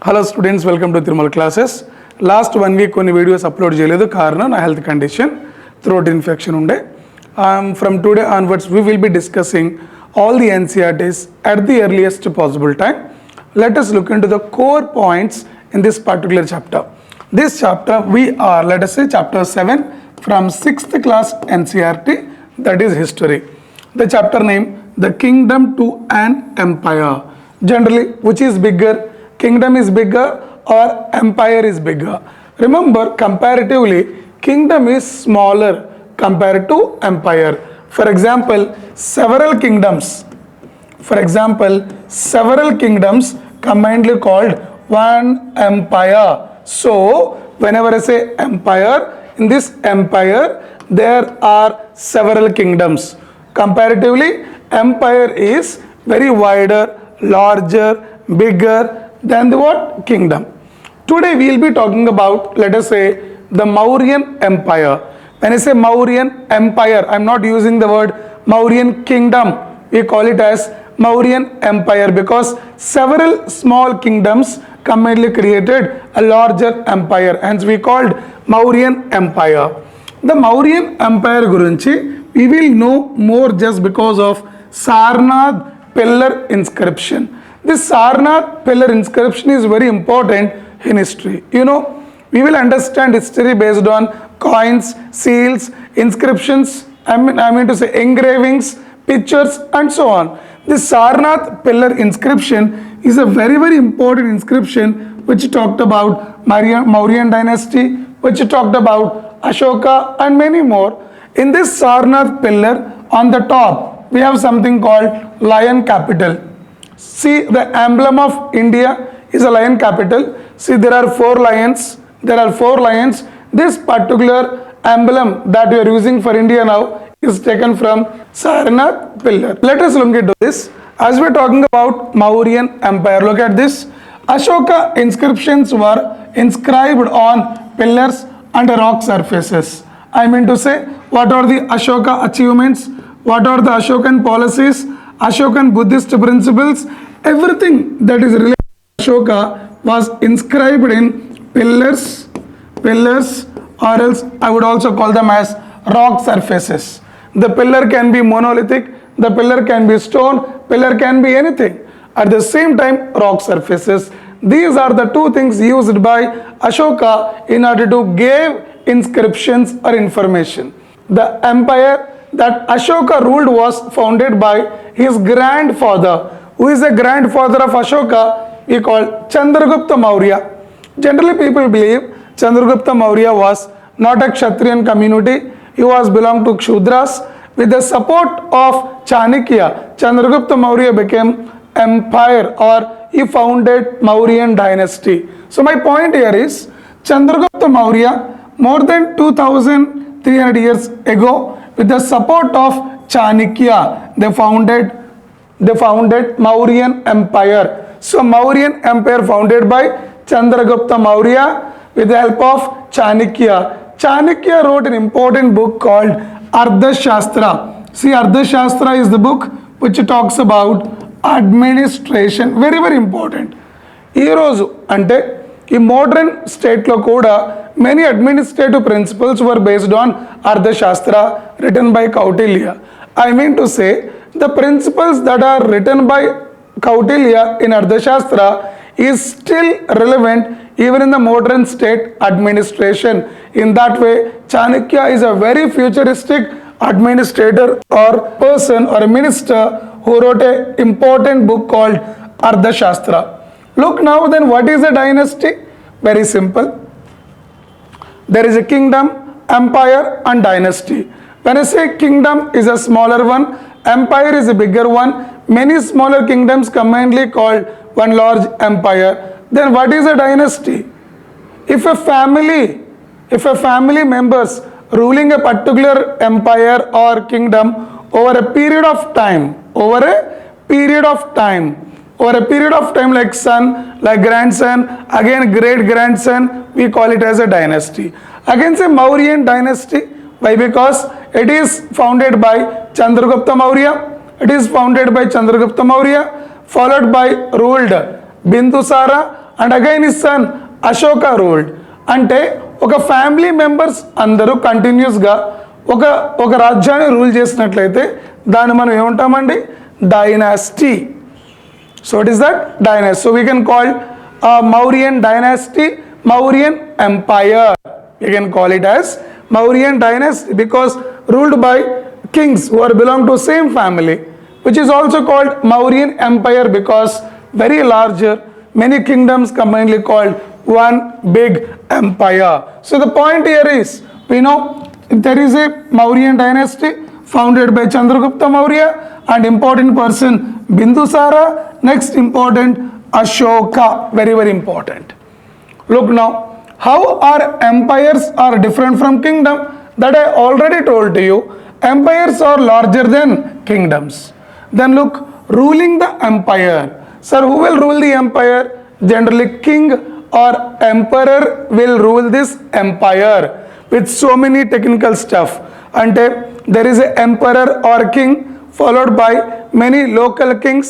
Hello students, welcome to Tirumal Classes. Last 1 week కొన్ని videos upload చేయలేదు కారణం నా health condition, throat infection ఉండే. From today onwards we will be discussing all the NCERTs at the earliest possible time. Let us look into the core points in this particular chapter. This chapter we are, let us say, chapter 7 from 6th class NCERT, that is history. The chapter name, The Kingdom to an Empire. Generally, which is bigger? Kingdom is bigger or empire is bigger? Remember, comparatively, kingdom is smaller compared to empire. For example, several kingdoms combinedly called one empire. So, whenever I say empire, in this empire, there are several kingdoms. Comparatively, empire is very wider, larger, bigger than the what? Kingdom. Today we will be talking about, let us say, the Mauryan Empire. When I say Mauryan Empire, I am not using the word Mauryan Kingdom. We call it as Mauryan Empire because several small kingdoms combinedly created a larger empire. Hence we called Mauryan Empire. The Mauryan Empire gurinchi we will know more just because of Sarnath pillar inscription. This Sarnath pillar inscription is very important in history. You know, we will understand history based on coins, seals, inscriptions, I mean to say engravings, pictures and so on. This Sarnath pillar inscription is a very, very important inscription which talked about Mauryan dynasty, which talked about Ashoka and many more. In this Sarnath pillar, on the top, we have something called lion capital. See, the emblem of India is a lion capital. See, there are four lions. This particular emblem that we are using for India now is taken from Sarnath pillar. Let us look into this. As we are talking about Mauryan Empire, look at this. Ashoka inscriptions were inscribed on pillars and rock surfaces. I mean to say, what are the Ashoka achievements? What are the Ashokan policies? Ashokan Buddhist principles? Everything that is related to Ashoka was inscribed in pillars, or else I would also call them as rock surfaces. The pillar can be monolithic, the pillar can be stone, pillar can be anything. At the same time, rock surfaces. These are the two things used by Ashoka in order to give inscriptions or information. The empire that Ashoka ruled was founded by his grandfather. Who is the grandfather of Ashoka? We call Chandragupta Maurya. Generally, people believe Chandragupta Maurya was not a Kshatriyan community. He was belonged to Kshudras. With the support of Chanakya, Chandragupta Maurya became empire, or he founded Mauryan dynasty. So my point here is Chandragupta Maurya, more than 2300 years ago, with the support of Chanakya, they founded Mauryan Empire. So Mauryan Empire founded by Chandragupta Maurya with the help of Chanakya. Chanakya wrote an important book called Ardhashastra. See, Ardhashastra is the book which talks about administration. Very, very important. ఈ రోజు అంటే ఈ modern స్టేట్లో కూడా many administrative principles were based on Ardhashastra written by Kautilya. I mean to say, the principles that are written by Kautilya in Ardhashastra is still relevant even in the modern state administration. In that way, Chanakya is a very futuristic administrator or person or a minister who wrote an important book called Ardhashastra. Look now then, what is a dynasty? Very simple. There is a kingdom, empire and dynasty. When I say kingdom is a smaller one, empire is a bigger one, many smaller kingdoms combinedly called one large empire. Then what is a dynasty? If a family members ruling a particular empire or kingdom over a period of time, like son, like grandson, again great grandson, we call it as a dynasty. Again say Mauryan dynasty. Why? Because it is founded by Chandragupta Maurya. Followed by ruled Bindusara and again his son Ashoka ruled. అంటే ఒక family members అందరూ కంటిన్యూస్గా ఒక రాజ్యాన్ని rule చేసినట్లయితే దాన్ని మనం ఏమంటామండి? Dynasty. So it is that dynasty. So we can call Mauryan dynasty Mauryan empire. We can call it as Mauryan dynasty because ruled by kings who are belong to same family, which is also called Mauryan empire because very larger, many kingdoms combinedly called one big empire. So the point here is, we know there is a Mauryan dynasty founded by Chandragupta Maurya and important person Bindusara. Next important Ashoka, very very important. Look now, how our empires are different from kingdom? That I already told to you. Empires are larger than kingdoms. Then look, ruling the empire. Sir, who will rule the empire? Generally king or emperor will rule this empire with so many technical stuff. Ante there is a emperor or king followed by many local kings,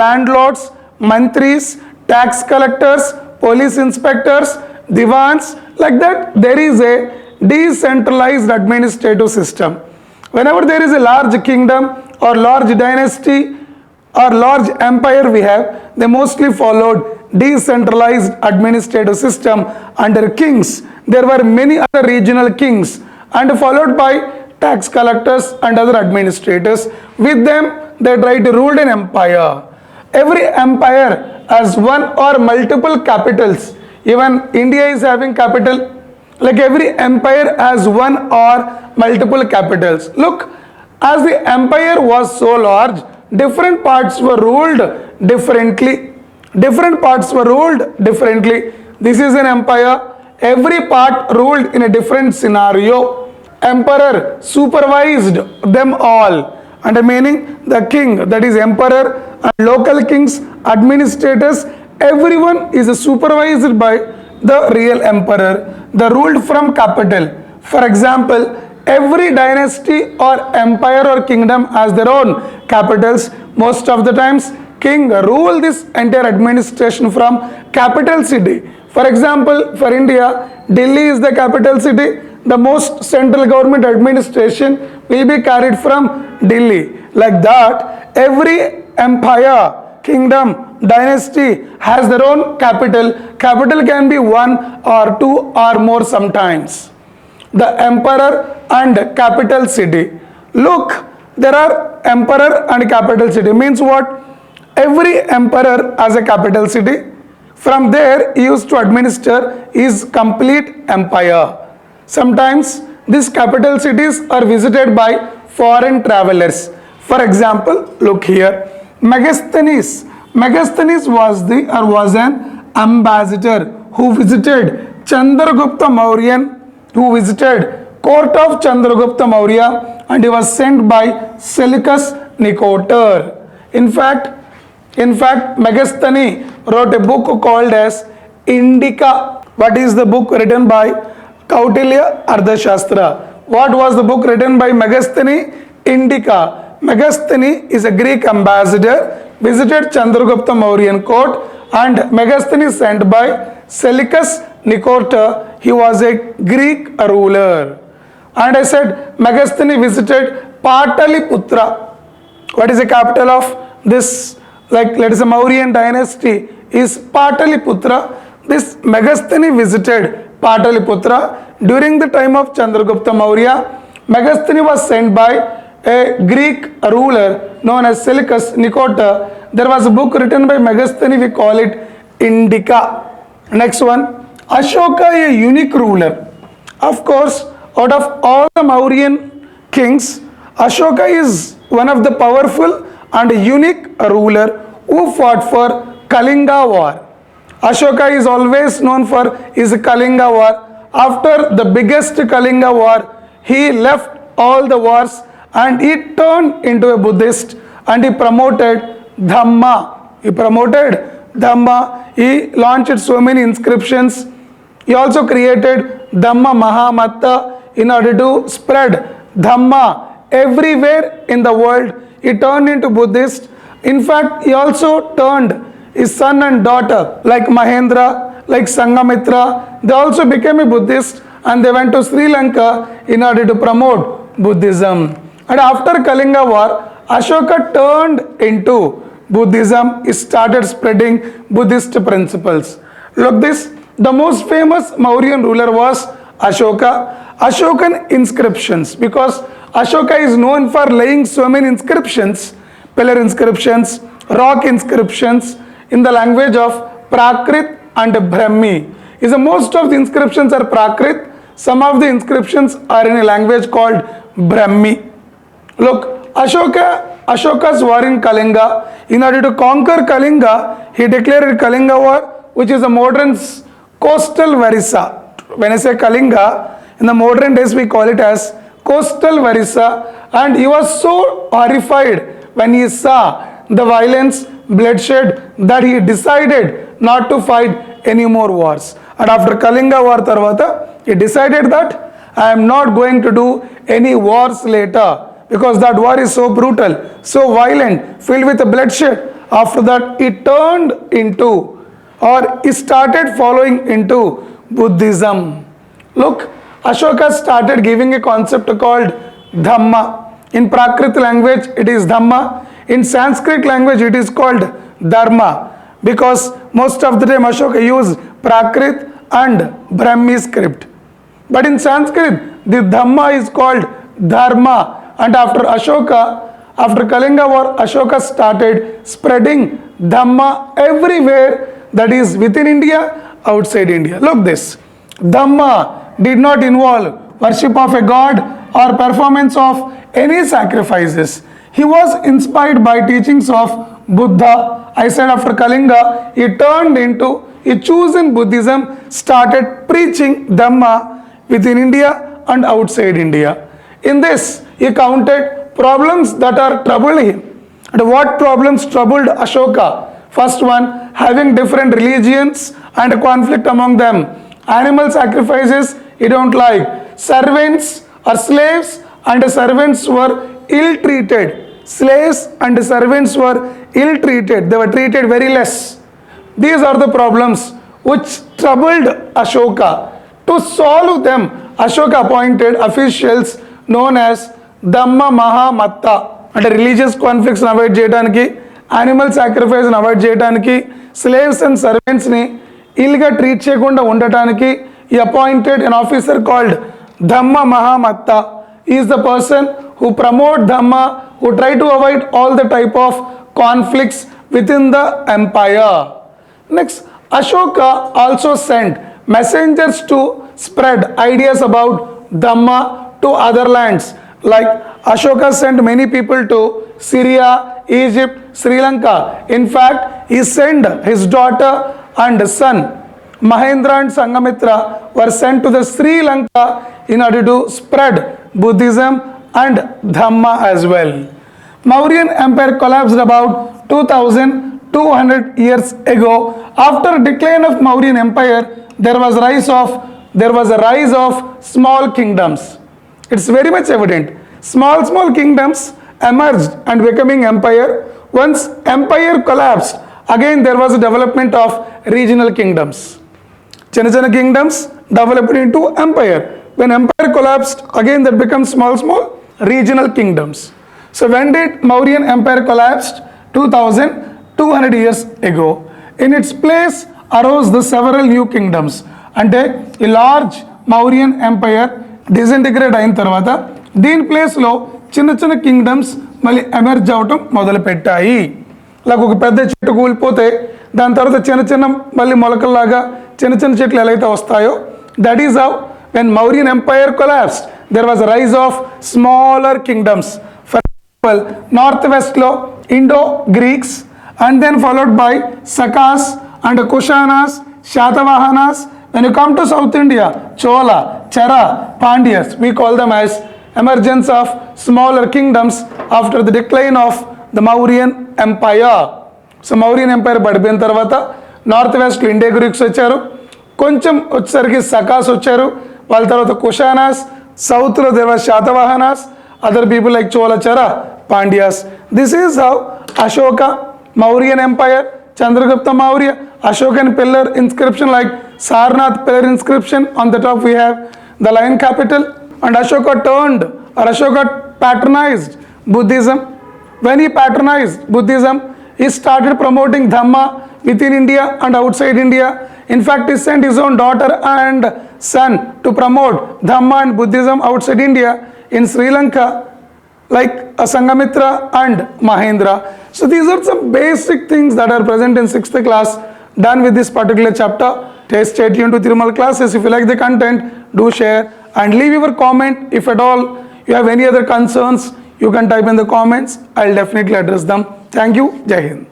landlords, mantris, tax collectors, police inspectors, divans. Like that there is a decentralized administrative system. Whenever there is a large kingdom or large dynasty or large empire we have, they mostly followed decentralized administrative system under kings. There were many other regional kings and followed by tax collectors and other administrators. With them they try to rule an empire. Every empire has one or multiple capitals. Even India is having capital. Like every empire has one or multiple capitals. Look, as the empire was so large, different parts were ruled differently. Different parts were ruled differently. This is an empire. Every part ruled in a different scenario. Emperor supervised them all. And meaning the king, that is emperor, and local kings, administrators, everyone is supervised by the real emperor. They ruled from capital. For example, every dynasty or empire or kingdom has their own capitals. Most of the times king rule this entire administration from capital city. For example, for India, Delhi is the capital city. The most central government administration will be carried from Delhi. Like that, every empire, kingdom, dynasty has their own capital. Capital can be one or two or more sometimes. The emperor and capital city. Look, there are emperor and capital city. Means what? Every emperor has a capital city. From there he used to administer his complete empire. Sometimes these capital cities are visited by foreign travelers. For example, look here, Megasthenes. Megasthenes was an ambassador who visited Chandragupta Mauryan, who visited court of Chandragupta Maurya, and he was sent by Seleucus Nicator. In fact, Megasthenes wrote a book called as Indica. What is the book written by? Kautilya Ardhashastra. What was the book written by Megasthenes? Indica. Megasthenes is a Greek ambassador, visited Chandragupta Mauryan court, and Megasthenes sent by Seleucus Nicator. He was a Greek ruler. And I said Megasthenes visited Pataliputra. What is the capital of this, like let us say Mauryan dynasty, is Pataliputra. This Megasthenes visited Pataliputra during the time of Chandragupta Maurya. Megasthenes was sent by a Greek ruler known as Seleucus Nicator. There was a book written by Megasthenes, we call it Indica. Next one, Ashoka, a unique ruler. Of course, out of all the Mauryan kings, Ashoka is one of the powerful and unique ruler who fought for Kalinga war. Ashoka is always known for his Kalinga war. After the biggest Kalinga war, he left all the wars and he turned into a Buddhist and he promoted Dhamma. He launched so many inscriptions. He also created Dhamma Mahamatta in order to spread Dhamma everywhere in the world. He turned into Buddhist. In fact, he also turned his son and daughter like Mahendra, like Sangamitra, they also became a Buddhist and they went to Sri Lanka in order to promote Buddhism. And after Kalinga War, Ashoka turned into Buddhism. He started spreading Buddhist principles. Look this, the most famous Mauryan ruler was Ashoka. Ashokan inscriptions, because Ashoka is known for laying so many inscriptions, pillar inscriptions, rock inscriptions in the language of Prakrit and Brahmi. Is most of the inscriptions are Prakrit, some of the inscriptions are in a language called Brahmi. Look, Ashoka's war in Kalinga, in order to conquer Kalinga, he declared Kalinga war, which is a modern coastal Varisa. When I say Kalinga, in the modern days we call it as coastal Varisa, and he was so horrified when he saw the violence, bloodshed, that he decided not to fight any more wars. And after Kalinga war Tarvata, he decided that I am not going to do any wars later, because that war is so brutal, so violent, filled with bloodshed. After that, he turned into, or he started following into Buddhism. Look, Ashoka started giving a concept called Dhamma. In Prakrit language, it is Dhamma. In Sanskrit language, it is called Dharma, because most of the time Ashoka used Prakrit and Brahmi script. But in Sanskrit, the Dhamma is called Dharma. And after Kalinga war, Ashoka started spreading Dhamma everywhere, that is within India, outside India. Look this, Dhamma did not involve worship of a god or performance of any sacrifices. He was inspired by teachings of Buddha. I said after Kalinga, he chosen Buddhism, started preaching Dhamma within India and outside India. In this, he counted problems that are troubling him. And what problems troubled Ashoka? First one, having different religions and conflict among them. Animal sacrifices, he don't like. Servants or slaves and servants were ill-treated. Slaves and servants were ill-treated. They were treated very less. These are the problems which troubled Ashoka. To solve them, Ashoka appointed officials known as Dhamma Mahamatta. And religious conflicts avoid cheyadaniki, animal sacrifice avoid cheyadaniki, slaves and servants ni ill-ga treat cheyakunda undataniki, he appointed an officer called Dhamma Mahamatta. He is the person who promote Dhamma, who try to avoid all the type of conflicts within the empire. Next, Ashoka also sent messengers to spread ideas about Dhamma to other lands. Like Ashoka sent many people to Syria, Egypt, Sri Lanka. In fact, he sent his daughter and son, Mahendra and Sangamitra, were sent to the Sri Lanka in order to spread Buddhism and Dhamma as well. Mauryan Empire collapsed about 2200 years ago. After decline of Mauryan Empire, there was a rise of small kingdoms. It's very much evident. Small kingdoms emerged and becoming empire. Once empire collapsed, again there was a development of regional kingdoms. Chiన్న kingdoms developed into empire. When empire collapsed, again that becomes small regional kingdoms. So when did Mauryan Empire collapsed? 2200 years ago. In its place arose the several new kingdoms. అంటే ఈ large Mauryan umpire disintegrate అయిన తర్వాత దీని ప్లేస్లో చిన్న kingdoms మళ్ళీ emerge అవటం మొదలుపెట్టాయి. like ఒక పెద్ద చెట్టు కూలిపోతే దాని తర్వాత చిన్న మళ్ళీ మొలకల్లాగా చిన్న చెట్లు ఎలా అయితే వస్తాయో, that is how when Mauryan empire collapsed there was a rise of smaller kingdoms. For example, northwest లో Indo Greeks and then followed by Sakas and Kushanas, Shatavahanas. When you come to South India, Chola, Chera, Pandyas, we call them as emergence of smaller kingdoms after the decline of the Mauryan Empire. So Mauryan Empire పడిపోయిన తర్వాత north west India Greeks వచ్చారు, కొంచెం వచ్చేసరికి సకాస్ వచ్చారు, వాళ్ళ తర్వాత కుషానాస్, సౌత్లో there was Satavahanas, other people like Chola, Chera, Pandyas. This is how Ashoka Mauryan empire Chandragupta Maurya, Ashokan pillar inscription like Sarnath pillar inscription. On the top we have the lion capital. And Ashoka turned, or Ashoka patronized Buddhism. When he patronized Buddhism, he started promoting Dhamma within India and outside India. In fact, he sent his own daughter and son to promote Dhamma and Buddhism outside India in Sri Lanka, like Sangamitra and Mahendra. So these are some basic things that are present in 6th class done with this particular chapter. Stay tuned to Tirumal Classes. If you like the content, do share and leave your comment. If at all you have any other concerns, you can type in the comments. I'll definitely address them. Thank you. Jai Hind.